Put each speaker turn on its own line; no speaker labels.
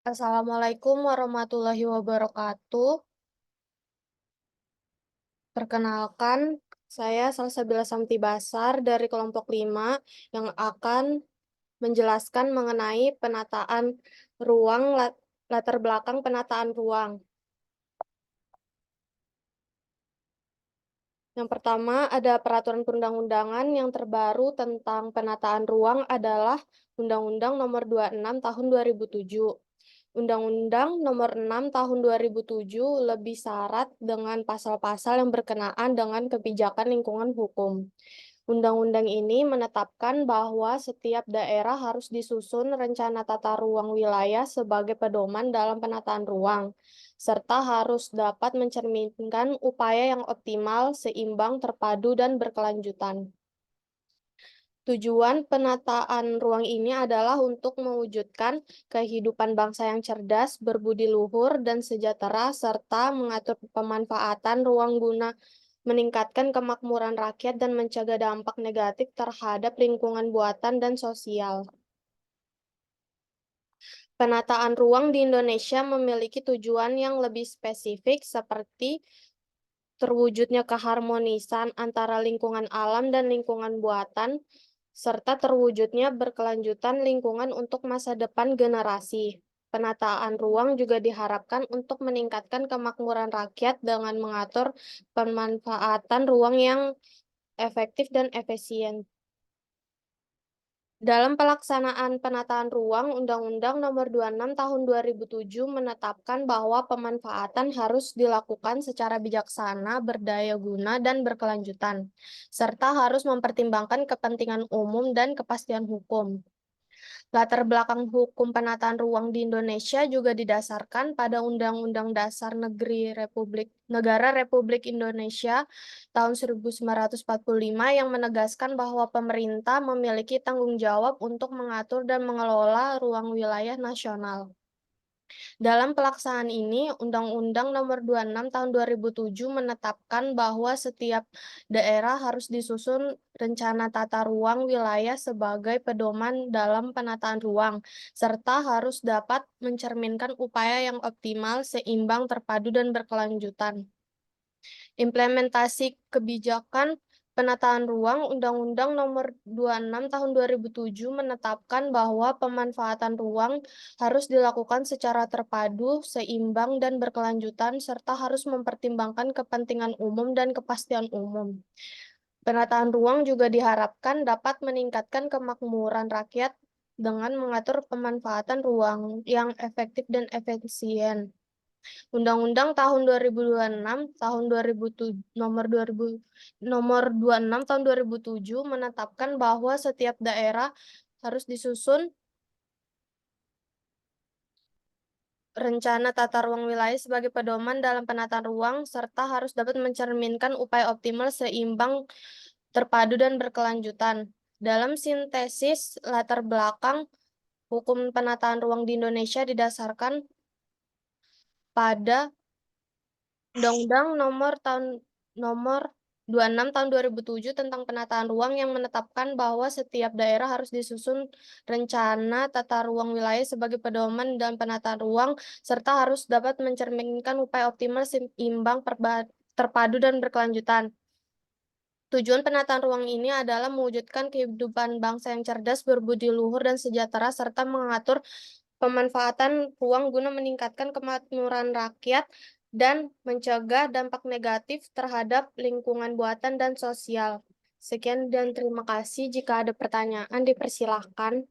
Assalamualaikum warahmatullahi wabarakatuh. Perkenalkan, saya Salsabila Samti Basar dari kelompok 5 yang akan menjelaskan mengenai penataan ruang, latar belakang penataan ruang. Yang pertama, ada peraturan perundang-undangan yang terbaru tentang penataan ruang adalah Undang-Undang Nomor 26 Tahun 2007. Undang-Undang Nomor 6 Tahun 2007 lebih syarat dengan pasal-pasal yang berkenaan dengan kebijakan lingkungan hukum. Undang-undang ini menetapkan bahwa setiap daerah harus disusun rencana tata ruang wilayah sebagai pedoman dalam penataan ruang, serta harus dapat mencerminkan upaya yang optimal, seimbang, terpadu, dan berkelanjutan. Tujuan penataan ruang ini adalah untuk mewujudkan kehidupan bangsa yang cerdas, berbudi luhur, dan sejahtera, serta mengatur pemanfaatan ruang guna meningkatkan kemakmuran rakyat dan mencegah dampak negatif terhadap lingkungan buatan dan sosial. Penataan ruang di Indonesia memiliki tujuan yang lebih spesifik seperti terwujudnya keharmonisan antara lingkungan alam dan lingkungan buatan, serta terwujudnya berkelanjutan lingkungan untuk masa depan generasi. Penataan ruang juga diharapkan untuk meningkatkan kemakmuran rakyat dengan mengatur pemanfaatan ruang yang efektif dan efisien. Dalam pelaksanaan penataan ruang, Undang-Undang Nomor 26 Tahun 2007 menetapkan bahwa pemanfaatan harus dilakukan secara bijaksana, berdaya guna, dan berkelanjutan, serta harus mempertimbangkan kepentingan umum dan kepastian hukum. Latar belakang hukum penataan ruang di Indonesia juga didasarkan pada Undang-Undang Dasar Negara Republik Indonesia tahun 1945 yang menegaskan bahwa pemerintah memiliki tanggung jawab untuk mengatur dan mengelola ruang wilayah nasional. Dalam pelaksanaan ini, Undang-Undang Nomor 26 Tahun 2007 menetapkan bahwa setiap daerah harus disusun rencana tata ruang wilayah sebagai pedoman dalam penataan ruang, serta harus dapat mencerminkan upaya yang optimal, seimbang, terpadu, dan berkelanjutan. Implementasi kebijakan penataan ruang Undang-Undang Nomor 26 Tahun 2007 menetapkan bahwa pemanfaatan ruang harus dilakukan secara terpadu, seimbang, dan berkelanjutan, serta harus mempertimbangkan kepentingan umum dan kepastian umum. Penataan ruang juga diharapkan dapat meningkatkan kemakmuran rakyat dengan mengatur pemanfaatan ruang yang efektif dan efisien. Undang-Undang tahun 2026 tahun 2007 nomor 26 tahun 2007 menetapkan bahwa setiap daerah harus disusun rencana tata ruang wilayah sebagai pedoman dalam penataan ruang serta harus dapat mencerminkan upaya optimal, seimbang, terpadu, dan berkelanjutan. Dalam sintesis latar belakang hukum penataan ruang di Indonesia didasarkan pada Undang-Undang Nomor 26 Tahun 2007 tentang penataan ruang yang menetapkan bahwa setiap daerah harus disusun rencana tata ruang wilayah sebagai pedoman dan penataan ruang, serta harus dapat mencerminkan upaya optimal, seimbang, terpadu, dan berkelanjutan. Tujuan penataan ruang ini adalah mewujudkan kehidupan bangsa yang cerdas, berbudi luhur, dan sejahtera, serta mengatur pemanfaatan ruang guna meningkatkan kemakmuran rakyat dan mencegah dampak negatif terhadap lingkungan buatan dan sosial. Sekian dan terima kasih. Jika ada pertanyaan, dipersilahkan.